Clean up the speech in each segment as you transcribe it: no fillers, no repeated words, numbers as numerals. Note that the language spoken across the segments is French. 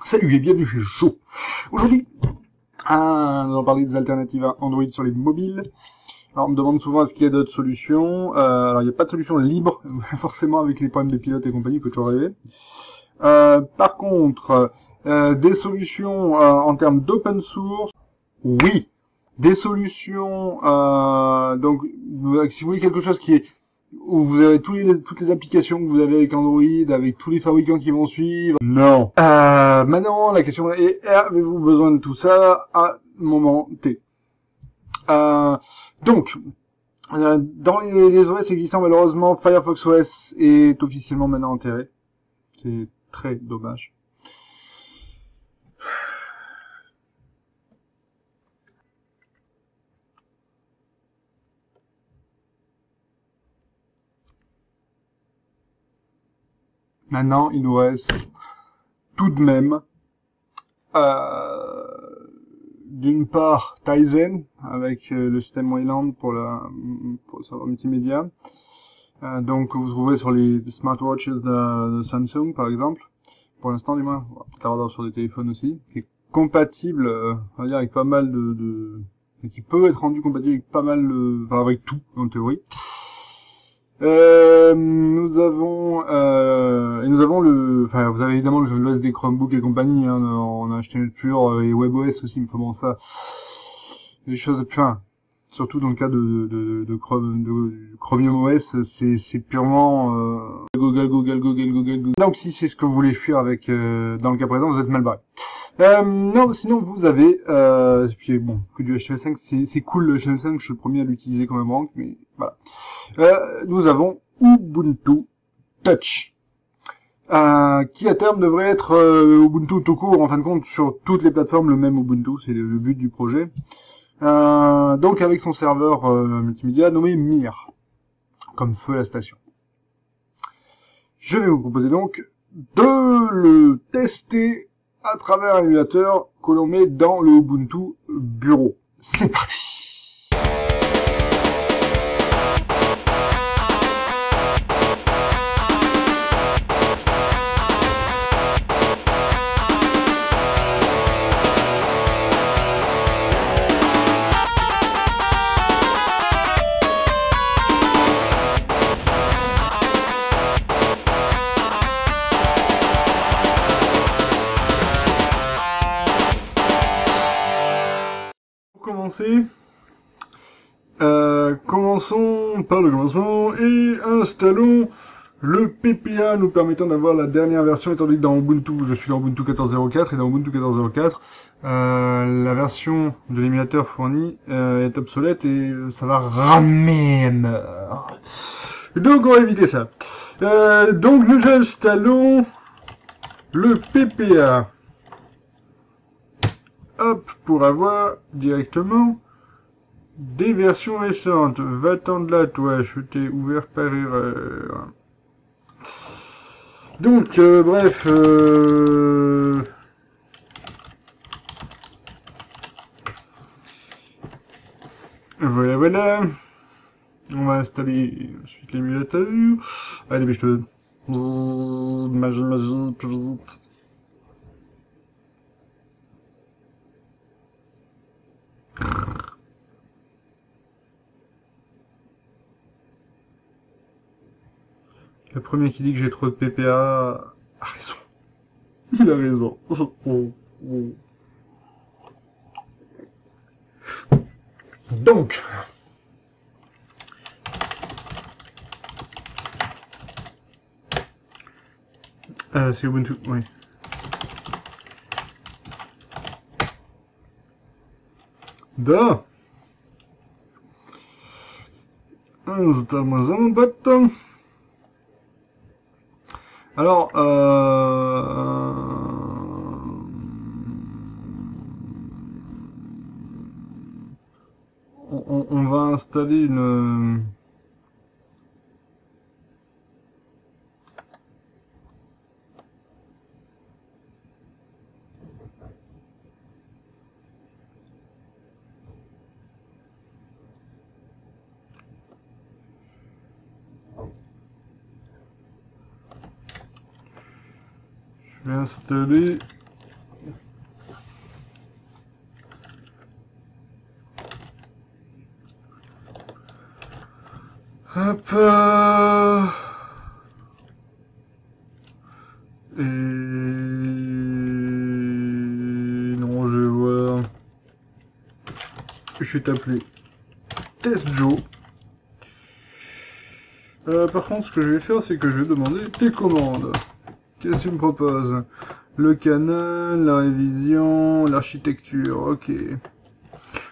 Salut et bienvenue chez Joe. Aujourd'hui, nous allons parler des alternatives à Android sur les mobiles. Alors on me demande souvent est-ce qu'il y a d'autres solutions. Alors il n'y a pas de solution libre, forcément avec les problèmes des pilotes et compagnie, il peut toujours arriver. Par contre, des solutions en termes d'open source, oui. Des solutions, donc si vous voulez quelque chose qui est où vous avez toutes les applications que vous avez avec Android, avec tous les fabricants qui vont suivre. Non. Maintenant, la question est, avez-vous besoin de tout ça à moment T? Donc, dans les OS existants, malheureusement, Firefox OS est officiellement maintenant enterré. C'est très dommage. Maintenant, il nous reste tout de même, d'une part, Tizen, avec le système Wayland pour le serveur multimédia, donc que vous trouvez sur les smartwatches de Samsung, par exemple, pour l'instant du moins, plus tard sur des téléphones aussi, qui est compatible, on va dire, avec pas mal qui peut être rendu compatible avec pas mal enfin avec tout, en théorie. Nous avons enfin vous avez évidemment l'OS des Chromebooks et compagnie, hein, on a HTML pur et WebOS aussi, mais comment ça, des choses, enfin surtout dans le cas de Chromium OS, c'est purement Google. Donc si c'est ce que vous voulez fuir avec dans le cas présent, vous êtes mal barré. Non, sinon vous avez puis bon, que du HTML5, c'est cool le HTML5, je suis le premier à l'utiliser comme un branque, mais voilà. Nous avons Ubuntu Touch, qui à terme devrait être Ubuntu tout court, en fin de compte, sur toutes les plateformes, le même Ubuntu, c'est le but du projet. Donc avec son serveur multimédia nommé Mir, comme feu la station. Je vais vous proposer donc de le tester à travers un émulateur que l'on met dans le Ubuntu Bureau. C'est parti! Commencer. Commençons par le commencement et installons le PPA nous permettant d'avoir la dernière version, étant donné que dans Ubuntu, je suis dans Ubuntu 14.04 et dans Ubuntu 14.04, la version de l'émulateur fourni est obsolète et ça va ramer. Donc on va éviter ça. Donc nous installons le PPA. Hop, pour avoir directement des versions récentes. Va-t'en de là, toi, je t'ai ouvert par erreur. Donc, bref, voilà. On va installer ensuite l'émulateur. Allez, mais je te... Magie, plus vite. Le premier qui dit que j'ai trop de PPA a raison. Il a raison. Donc, c'est Ubuntu, oui. Da. Installe-moi ça, mon pote. Alors, on va installer une... Je vais installer Hop. Et non, je vais voir. Je vais t'appeler Test Joe. Par contre, ce que je vais faire, c'est que je vais demander tes commandes. Qu'est-ce que tu me proposes? Le canal, la révision, l'architecture, ok.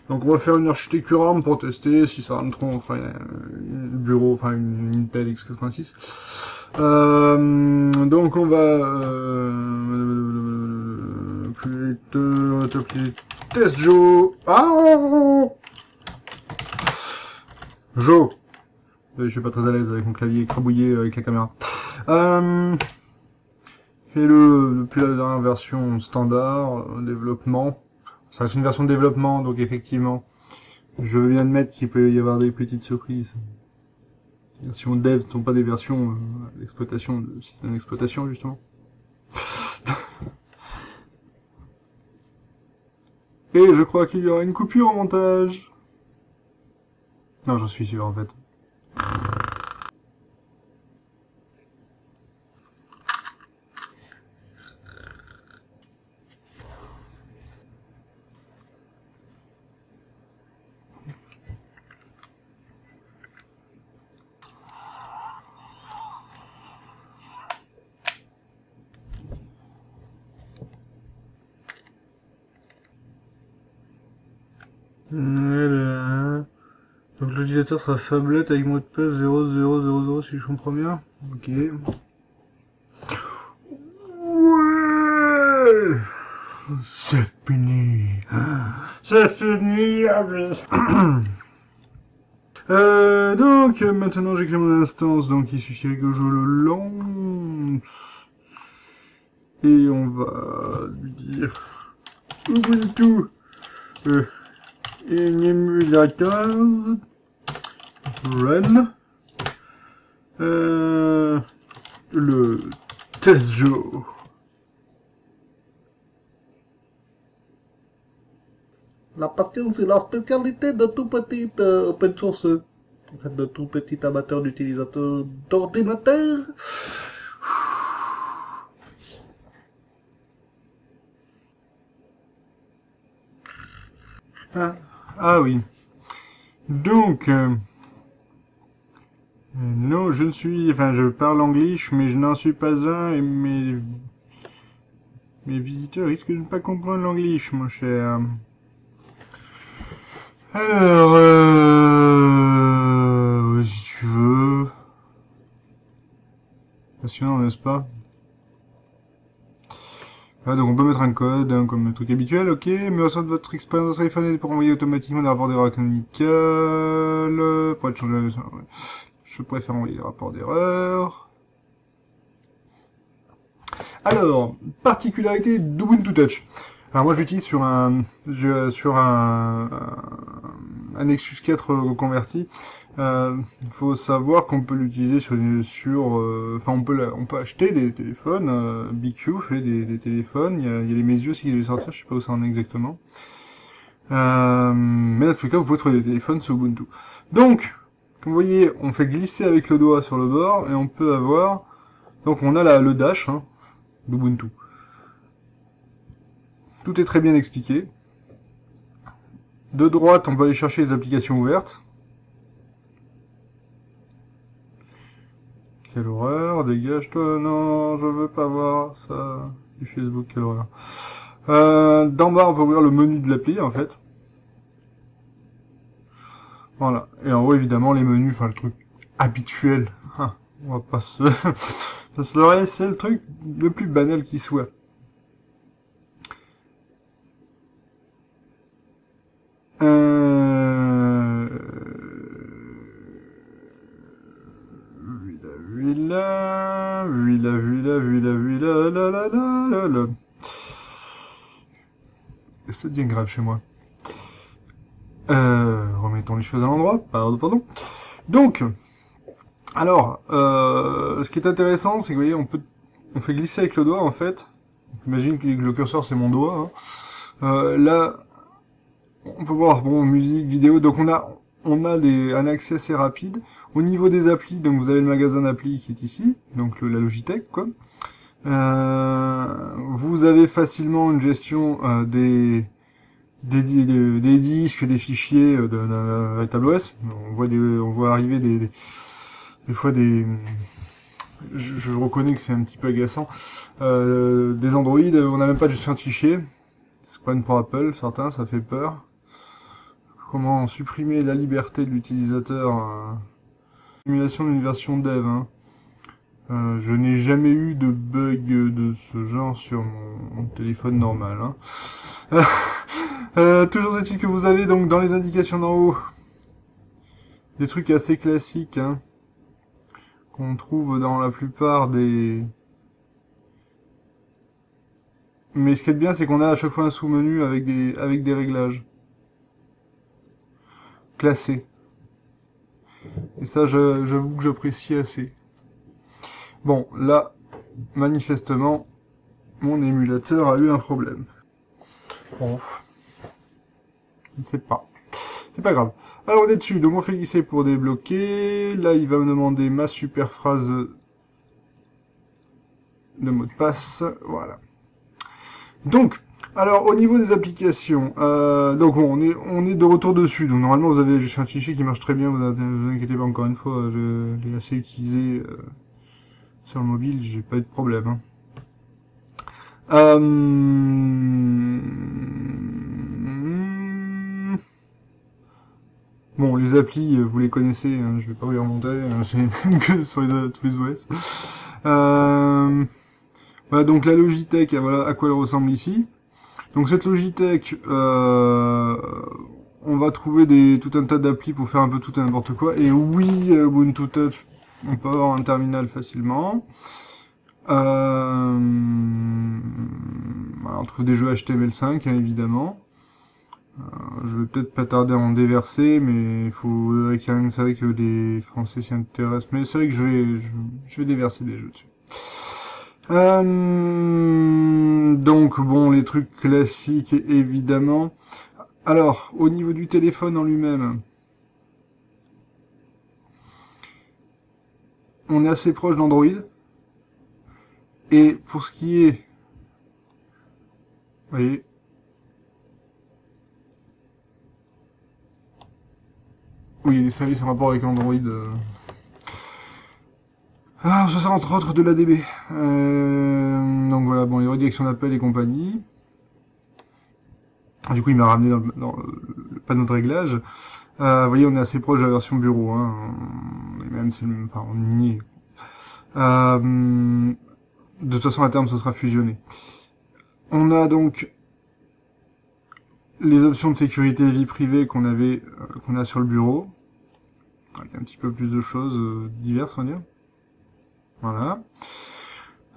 Donc on va faire une architecture ARM pour tester, si ça rentre trop, on fera une bureau, enfin une Intel x86. Donc on va t'appeler Test Joe. Ah, Joe. Je suis pas très à l'aise avec mon clavier écrabouillé avec la caméra. Fais-le depuis la dernière version standard, développement. Ça reste une version de développement, donc effectivement, je viens de mettre qu'il peut y avoir des petites surprises. Les versions dev ne sont pas des versions d'exploitation, de système d'exploitation, justement. Et je crois qu'il y aura une coupure en montage. Non, j'en suis sûr, en fait. Voilà. Donc l'utilisateur sera phablette avec mot de passe 0000 si je comprends bien. Ok. Ouais. C'est fini. C'est fini. Donc maintenant j'ai créé mon instance, donc il suffirait que je le lance. Et on va lui dire Ubuntu un émulateur run le test Joe. La patience est la spécialité de tout petit open source, en fait de tout petit amateur d'utilisateur d'ordinateur. Ah oui. Donc, non, je ne suis... Enfin, je parle anglais, mais je n'en suis pas un, et mes visiteurs risquent de ne pas comprendre l'anglais, mon cher. Alors, si tu veux... Passionnant, n'est-ce pas? Ah, donc on peut mettre un code, hein, comme le truc habituel, ok. Mais au sein de votre expérience iPhone pour envoyer automatiquement des rapports d'erreur canonical. Pour être changé, ouais. Je préfère envoyer des rapports d'erreur. Alors, particularité d'Ubuntu Touch. Alors moi j'utilise sur un Nexus 4 reconverti. Faut savoir qu'on peut l'utiliser enfin on peut acheter des téléphones. BQ fait des téléphones. Il y a les Meizu aussi qui doivent sortir, je sais pas où ça en est exactement. Mais dans tous les cas vous pouvez trouver des téléphones sur Ubuntu. Donc, comme vous voyez, on fait glisser avec le doigt sur le bord et on peut avoir. Donc on a le dash hein, d'Ubuntu. Tout est très bien expliqué. De droite, on peut aller chercher les applications ouvertes. Quelle horreur, dégage-toi, non, je veux pas voir ça. Du Facebook, quelle horreur. D'en bas, on peut ouvrir le menu de l'appli, en fait. Voilà. Et en haut, évidemment, les menus, enfin, le truc habituel. Hein, on va pas se... c'est le truc le plus banal qui soit. Villa. Ça devient grave chez moi. Remettons les choses à l'endroit. Pardon. Donc, alors, ce qui est intéressant, c'est que vous voyez, on fait glisser avec le doigt en fait. Imagine que le curseur c'est mon doigt. Hein. Là, on peut voir bon musique, vidéo. Donc on a un accès assez rapide. Au niveau des applis, donc vous avez le magasin d'applis qui est ici, donc la Logitech, quoi. Vous avez facilement une gestion des disques, des fichiers d'un tableau OS. On voit arriver des fois je reconnais que c'est un petit peu agaçant. Des Android, on n'a même pas de gestion de fichiers. C'est pas une pour Apple, certains, ça fait peur. Comment supprimer la liberté de l'utilisateur? Simulation d'une version dev, hein. Je n'ai jamais eu de bug de ce genre sur mon téléphone normal, hein. Toujours est-il que vous avez donc dans les indications d'en haut des trucs assez classiques, hein, qu'on trouve dans la plupart des... Mais ce qui est bien, c'est qu'on a à chaque fois un sous-menu avec des réglages classés. Et ça, j'avoue que j'apprécie assez. Bon, là, manifestement, mon émulateur a eu un problème. Bon, je ne sais pas. C'est pas grave. Alors, on est dessus, donc on fait glisser pour débloquer. Là, il va me demander ma super phrase de mot de passe. Voilà. Donc, alors au niveau des applications, donc bon, on est de retour dessus. Donc normalement vous avez juste un fichier qui marche très bien. Vous inquiétez pas, encore une fois, je l'ai assez utilisé sur le mobile, j'ai pas eu de problème. Hein. Bon, les applis, vous les connaissez, hein, je vais pas vous les remonter, c'est les mêmes que sur tous les OS. Voilà, donc la Logitech, voilà à quoi elle ressemble ici. Donc cette Logitech, on va trouver tout un tas d'applis pour faire un peu tout et n'importe quoi. Et oui, Ubuntu Touch, on peut avoir un terminal facilement. Voilà, on trouve des jeux HTML5, hein, évidemment. Je vais peut-être pas tarder à en déverser, mais il faudrait quand même savoir que les Français s'y intéressent. Mais c'est vrai que je vais déverser des jeux dessus. Donc bon, les trucs classiques évidemment. Alors, au niveau du téléphone en lui-même, on est assez proche d'Android. Et pour ce qui est, vous voyez, oui, les services en rapport avec Android. Ah, ça entre autres de l'ADB. Donc voilà, bon, les redirections d'appel et compagnie. Du coup, il m'a ramené dans le panneau de réglage. Vous voyez, on est assez proche de la version bureau. Hein. Et même, enfin, on y est. De toute façon, à terme, ce sera fusionné. On a donc les options de sécurité et vie privée qu'on a sur le bureau. Il y a un petit peu plus de choses diverses, on va dire. Voilà.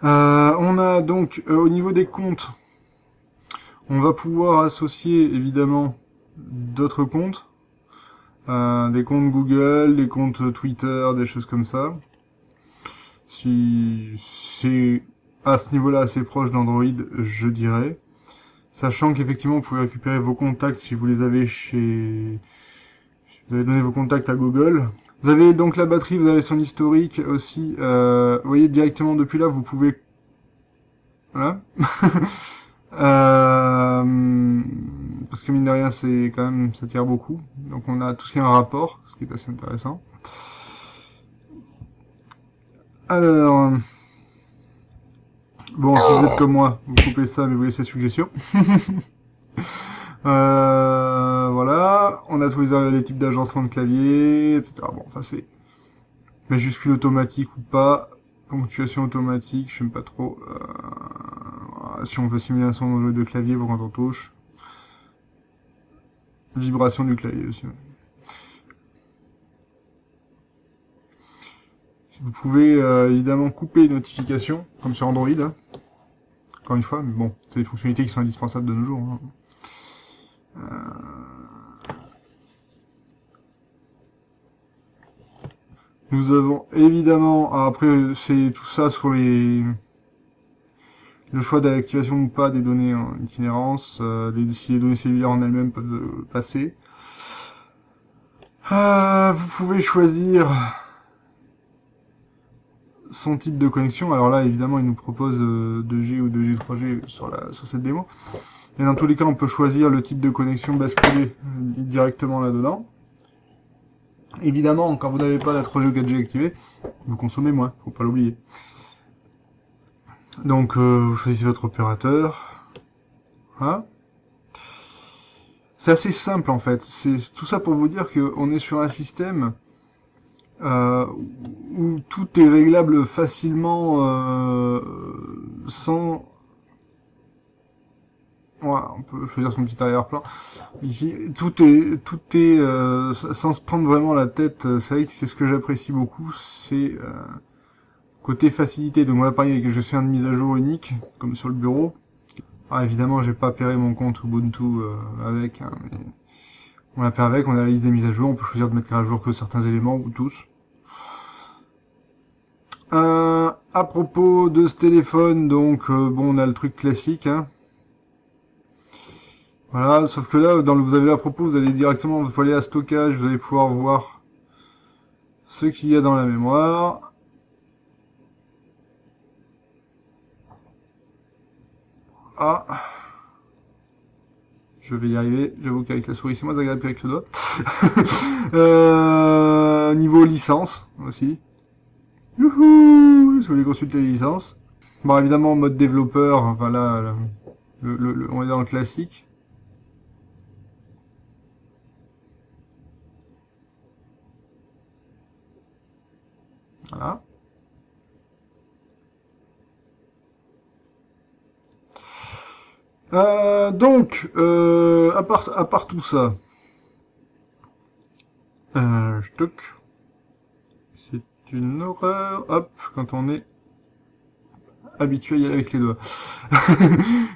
On a donc, au niveau des comptes, on va pouvoir associer, évidemment, d'autres comptes. Des comptes Google, des comptes Twitter, des choses comme ça. Si c'est à ce niveau-là assez proche d'Android, je dirais. Sachant qu'effectivement, vous pouvez récupérer vos contacts si vous les avez si vous avez donné vos contacts à Google. Vous avez donc la batterie, vous avez son historique aussi. Vous voyez, directement depuis là, vous pouvez... Voilà. Parce que mine de rien, c'est quand même, ça tire beaucoup. Donc on a tout ce qui est un rapport, ce qui est assez intéressant. Alors... Bon, si vous êtes comme moi, vous coupez ça, mais vous laissez suggestion. Voilà, on a tous les types d'agencement de clavier, etc. Bon, enfin c'est majuscule automatique ou pas, ponctuation automatique, je n'aime pas trop. Voilà, si on veut simuler un son de clavier pour quand on touche. Vibration du clavier aussi. Vous pouvez évidemment couper les notifications, comme sur Android. Hein. Encore une fois, mais bon, c'est des fonctionnalités qui sont indispensables de nos jours. Hein. Nous avons évidemment, après c'est tout ça sur le choix d'activation ou pas des données en itinérance, si les données cellulaires en elles-mêmes peuvent passer. Vous pouvez choisir son type de connexion. Alors là, évidemment, il nous propose 2G ou 2G, 3G sur cette démo. Et dans tous les cas, on peut choisir le type de connexion basculé directement là-dedans. Évidemment, quand vous n'avez pas la 3G ou 4G activée, vous consommez moins, faut pas l'oublier. Donc, vous choisissez votre opérateur. Voilà. C'est assez simple en fait. C'est tout ça pour vous dire qu'on est sur un système où tout est réglable facilement sans... Voilà, on peut choisir son petit arrière-plan. Ici, tout est sans se prendre vraiment la tête. C'est vrai que c'est ce que j'apprécie beaucoup, c'est côté facilité. Donc voilà, pareil, que je fais une mise à jour unique, comme sur le bureau. Ah, évidemment, j'ai pas pairé mon compte Ubuntu avec, hein, mais on l'a paire avec, on a la liste des mises à jour, on peut choisir de mettre à jour que certains éléments ou tous. À propos de ce téléphone, donc bon, on a le truc classique, hein. Voilà, sauf que là, vous avez à propos, vous allez directement, vous pouvez aller à stockage, vous allez pouvoir voir ce qu'il y a dans la mémoire. Ah, je vais y arriver. J'avoue qu'avec la souris c'est moins agréable qu'avec le doigt. Niveau licence aussi. Youhou, si vous voulez consulter les licences. Bon, évidemment, mode développeur, voilà, on est dans le classique. Voilà. Donc, à part tout ça, stock, c'est une horreur, hop, quand on est habitué à y aller avec les doigts.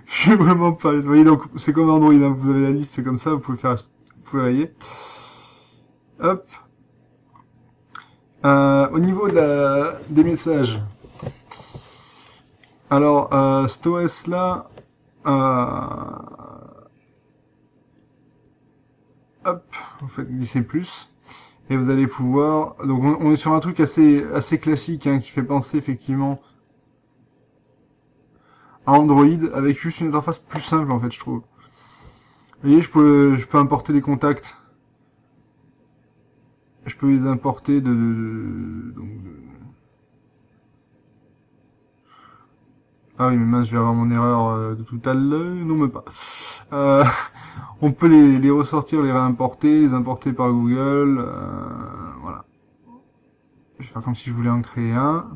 Je suis vraiment pas... Vous voyez, donc, c'est comme Android, hein, vous avez la liste, c'est comme ça, vous pouvez rayer. Hop. Au niveau des messages, alors, cet OS là, hop, vous faites glisser plus, et vous allez pouvoir, donc on est sur un truc assez classique, hein, qui fait penser effectivement à Android, avec juste une interface plus simple en fait, je trouve. Vous voyez, je peux importer des contacts, je peux les importer ah oui, mais mince, je vais avoir mon erreur de tout à l'heure. Non, mais pas. Euh, on peut les ressortir, les réimporter, les importer par Google. Voilà. Je vais faire comme si je voulais en créer un.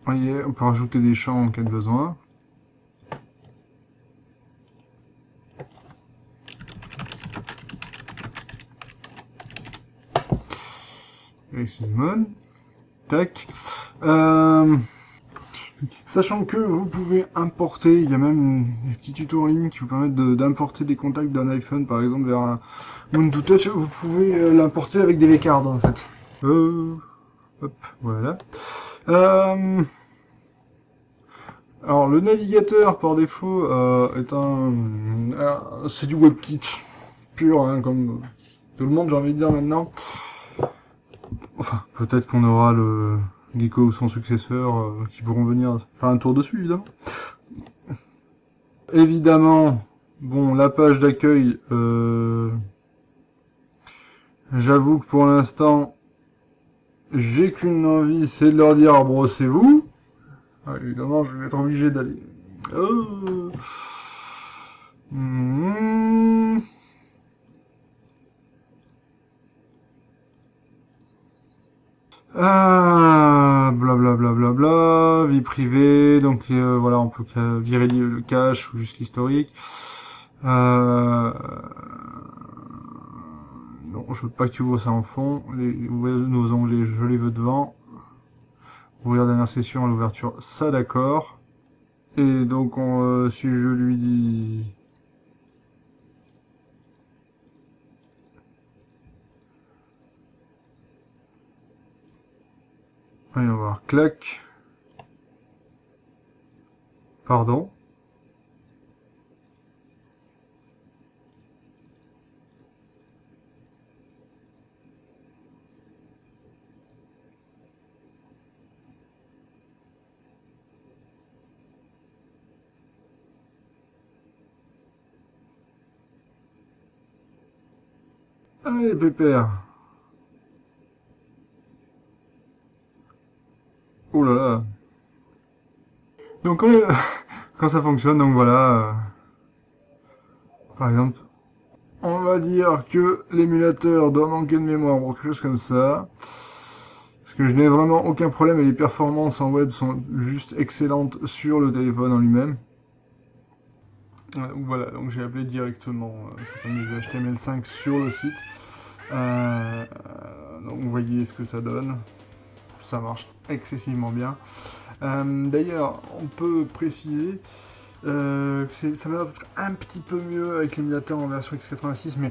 Vous voyez, on peut rajouter des champs en cas de besoin. Excusez-moi. Tac. Sachant que vous pouvez importer, il y a même des petits tutos en ligne qui vous permettent d'importer des contacts d'un iPhone par exemple vers un Ubuntu Touch, vous pouvez l'importer avec des vCards en fait. Hop, voilà. Alors le navigateur par défaut est c'est du WebKit pur, hein, comme tout le monde j'ai envie de dire maintenant. Enfin, peut-être qu'on aura le Gecko ou son successeur qui pourront venir faire un tour dessus, évidemment. Évidemment, bon, la page d'accueil, j'avoue que pour l'instant, j'ai qu'une envie, c'est de leur dire brossez-vous. Ah, évidemment, je vais être obligé d'aller... Oh. Blablabla, bla bla bla, vie privée, donc voilà, on peut virer le cache ou juste l'historique. Non, je veux pas que tu vois ça en fond. Nos onglets, je les veux devant. Ouvrir dernière session à l'ouverture, ça d'accord. Et donc, si je lui dis... Allez, on va voir, clac. Pardon. Allez, pépère. Oh là là. Donc quand ça fonctionne, donc voilà. Par exemple, on va dire que l'émulateur doit manquer de mémoire ou quelque chose comme ça. Parce que je n'ai vraiment aucun problème et les performances en web sont juste excellentes sur le téléphone en lui-même. Voilà, donc j'ai appelé directement du HTML5 sur le site. Donc vous voyez ce que ça donne. Ça marche excessivement bien. D'ailleurs, on peut préciser que ça va être un petit peu mieux avec l'émulateur en version x86, mais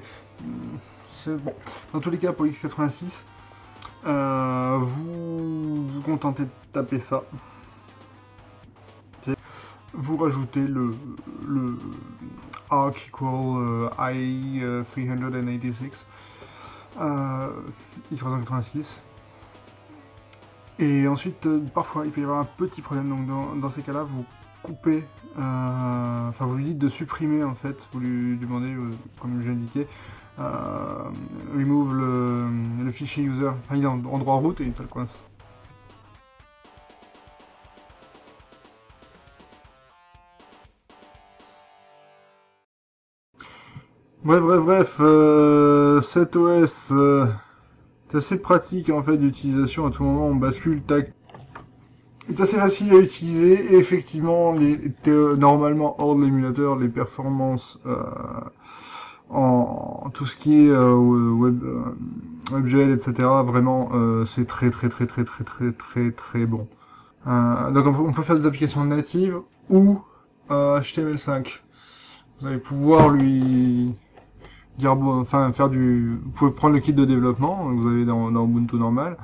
c'est bon. Dans tous les cas, pour x86, vous vous contentez de taper ça. Vous rajoutez le arc equal i386 i386 et ensuite parfois il peut y avoir un petit problème, donc dans ces cas là vous coupez enfin vous lui dites de supprimer en fait, vous lui demandez comme j'ai indiqué remove le fichier user, enfin il est en droit route et ça le coince. Bref, cet OS est assez pratique en fait d'utilisation, à tout moment on bascule, tac. C'est assez facile à utiliser et effectivement, normalement hors de l'émulateur, les performances en tout ce qui est WebGL, etc. Vraiment, c'est très bon. Donc on peut faire des applications natives ou HTML5. Vous allez pouvoir lui dire, enfin faire du, vous pouvez prendre le kit de développement que vous avez dans Ubuntu normal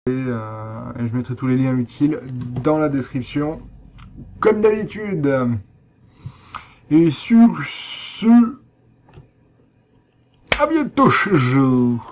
et je mettrai tous les liens utiles dans la description comme d'habitude. Et sur ce, à bientôt chez vous.